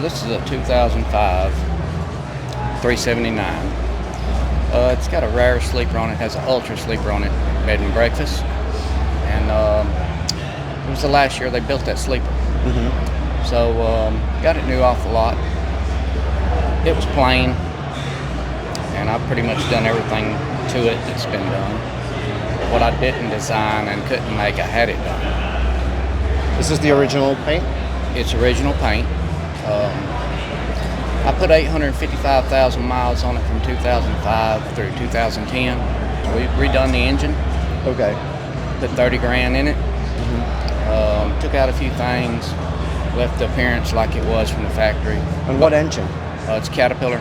This is a 2005 379. It's got a rare sleeper on it, has an ultra sleeper on it, bed and breakfast. And it was the last year they built that sleeper. Mm-hmm. So got it new off the lot. It was plain, and I've pretty much done everything to it that's been done. What I didn't design and couldn't make, I had it done. This is the original paint? It's original paint. I put 855,000 miles on it from 2005 through 2010. We redone the engine. Okay. Put 30 grand in it. Mm-hmm. Took out a few things. Left the appearance like it was from the factory. And what engine? It's Caterpillar.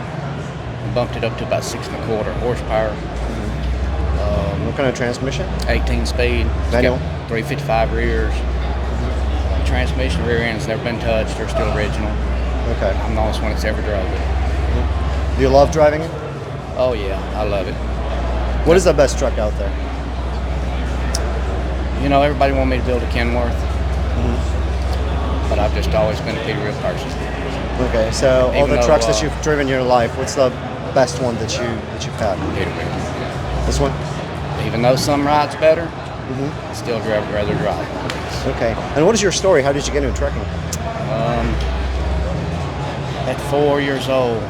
Bumped it up to about 6.25 horsepower. Mm-hmm. What kind of transmission? 18 speed. Manual? 355 rears. Transmission rear end's never been touched. They're still original. Okay. I'm the only one that's ever drove it. Mm-hmm. Do you love driving it? Oh yeah, I love it. What is the best truck out there? You know, everybody wanted me to build a Kenworth, Mm-hmm. but I've just always been a Peterbilt person. Okay, so all Even the though, trucks that you've driven in your life, what's the best one that you've had? Peterbilt. This one? Even though some rides better, Mm-hmm. I still rather drive. Okay. And what is your story? How did you get into trucking? At 4 years old,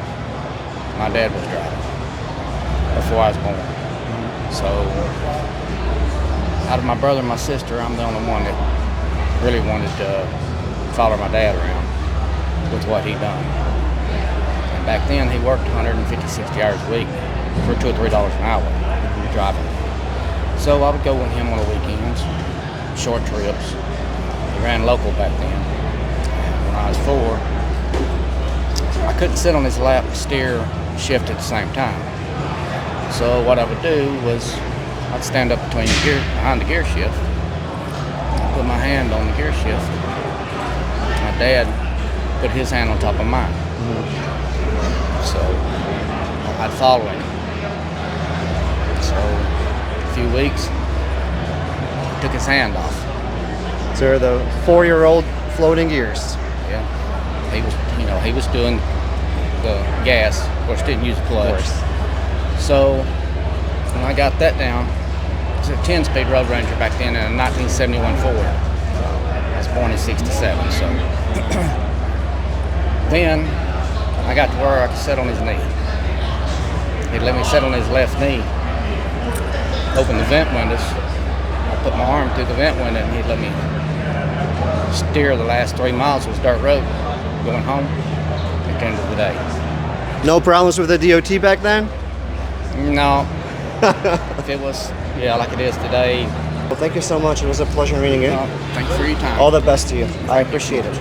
my dad was driving before I was born. So, out of my brother and my sister, I'm the only one that really wanted to follow my dad around with what he done. And back then, he worked 150, 60 hours a week for $2 or $3 an hour driving. So I would go with him on the weekends, short trips. He ran local back then. When I was 4, I couldn't sit on his lap and steer shift at the same time. So what I would do was I'd stand up behind the gear shift, and put my hand on the gear shift. My dad put his hand on top of mine. So I'd follow him. So a few weeks, he took his hand off. So you're the 4-year-old floating gears. Yeah, he was doing the gas. Of course, didn't use the clutch. So when I got that down, it was a 10-speed Road Ranger back then in a 1971 Ford. I was born in '67. So then I got to where I could sit on his knee. He'd let me sit on his left knee, open the vent windows. I put my arm through the vent window, and he'd let me steer the last 3 miles. It was dirt road going home at the end of the day. No problems with the DOT back then? No. If it was, like it is today. Well, thank you so much. It was a pleasure meeting you. Thanks for your time. All the best to you. I appreciate it.